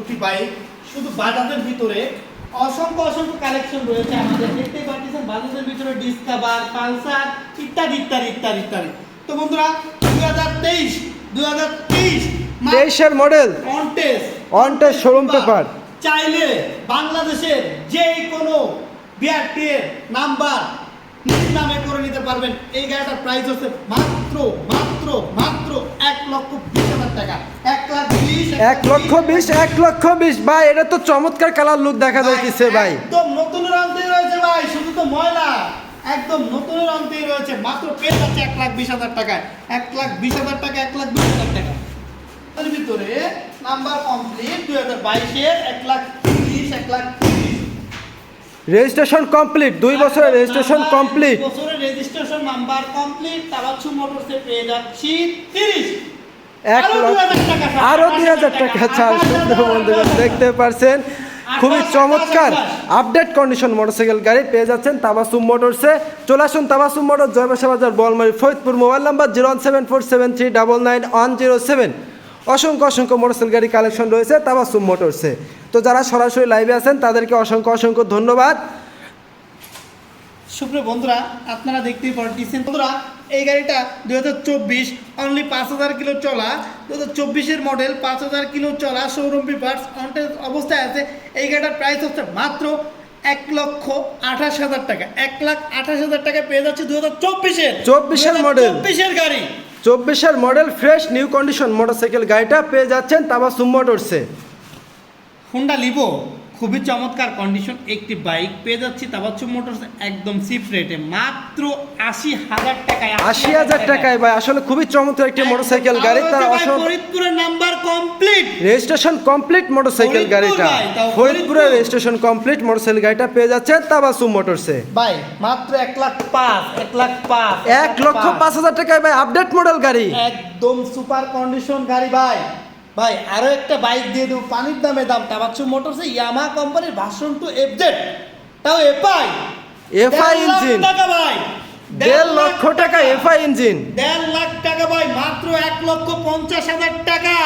দুটি বাইক শুধু বাজাজের ভিতরে অসংখ্য অসংখ্য কালেকশন রয়েছে আমাদের। দেখতেই পাচ্ছেন বাজাজের ভিতরে ডিসকভার, পালসার ইত্যাদি ইত্যাদি ইত্যাদি ইত্যাদি। তো বন্ধুরা 2023 এর মডেল অনটেস্ট শোরুম পেপার চাইলে বাংলাদেশের যে কোনো বিআরটিএর নাম্বার নিজ নামে করে নিতে পারবেন। এই গাড়িটার প্রাইস হচ্ছে মাত্র মাত্র মাত্র 1,20,000 টাকা। 1,20,000 ভাই, এটা তো চমৎকার কালার লুক দেখা যাইতেছে ভাই। একদম নতুনের অন্তেই রয়েছে ভাই, শুধু তো ময়লা একদম নতুনের অন্তেই রয়েছে। মাত্র পেয়ে যাচ্ছে 1,20,000 টাকায়। 1,20,000 টাকা, 1,20,000 টাকা। এর ভিতরে নাম্বার কমপ্লিট 2022 এর 1,30,000 1,30,000 রেজিস্ট্রেশন কমপ্লিট, 2 বছরের রেজিস্ট্রেশন কমপ্লিট, 2 বছরের রেজিস্ট্রেশন নাম্বার কমপ্লিট। তাবাচ্ছু মোটরসে পেয়ে যাচ্ছি 30 আরো 2,000 টাকা ছাড়। বন্ধুরা দেখতে পারছেন খুবই চমৎকার আপডেট কন্ডিশন মোটরসাইকেল গাড়ি পেয়ে যাচ্ছেন তাবাসসুম মোটরসে। চলে আসুন তাবাসসুম মোটর, জয়বাসা বাজার, বোয়ালমারী, ফরিদপুর। Mobile number 01747399107। অসংখ্য অসংখ্য মোটরসাইকেল গাড়ি কালেকশন রয়েছে তাবাসসুম মোটরসে। তো যারা সরাসরি লাইভে আছেন তাদেরকে অসংখ্য অসংখ্য ধন্যবাদ। সুপ্রিয় বন্ধুরা, আপনারা দেখতেই পাচ্ছেন বন্ধুরা, এই গাড়িটা 2024 অনলি 5,000 কিলো চলা, 2024 মডেল, 5,000 কিলো চলা, শোরুম পেপারস অনটেস্ট অবস্থায় আছে। এই গাড়িটার প্রাইস হচ্ছে মাত্র 1,28,000 টাকা। 1,28,000 টাকা পেয়ে যাচ্ছে 2024 মডেল, 24 গাড়ি, 24 model fresh new condition motorcycle গাড়িটা পেয়ে যাচ্ছেন তাবাসসুম মোটরসে। হোন্ডা লিভো খুবই চমৎকার কন্ডিশন একটি বাইক পেয়ে যাচ্ছি তাবাচ্ছু মোটরস একদম চিপ রেটে মাত্র 80,000 টাকায়। 80,000 টাকায় ভাই, আসলে খুবই চমৎকার একটি মোটরসাইকেল গাড়ি। তার ফরিদপুরের number complete, registration complete motorcycle গাড়িটা, ফরিদপুরের রেজিস্ট্রেশন কমপ্লিট মোটরসাইকেল গাড়িটা পেয়ে যাচ্ছে তাবাসসুম মোটরসে ভাই মাত্র 1,05,000 1,05,000 টাকায় ভাই, আপডেট মডেল গাড়ি, একদম সুপার কন্ডিশন গাড়ি। ভাই ভাই আরো একটা বাইক দিয়ে দেবো পানির দামে দাম। তাবাচ্ছু মোটরসে ইয়ামাহা কোম্পানির ভার্সন 2 FZ, তাও এফআই ইঞ্জিন টাকা ভাই, 1.5 লক্ষ টাকা এফআই ইঞ্জিন, 1.5 লাখ টাকা ভাই, মাত্র 1,50,000 টাকা।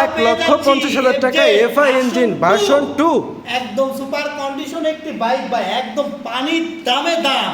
1,50,000 টাকা এফআই ইঞ্জিন ভার্সন 2, একদম সুপার কন্ডিশন একটি বাইক ভাই, একদম পানির দামে দাম।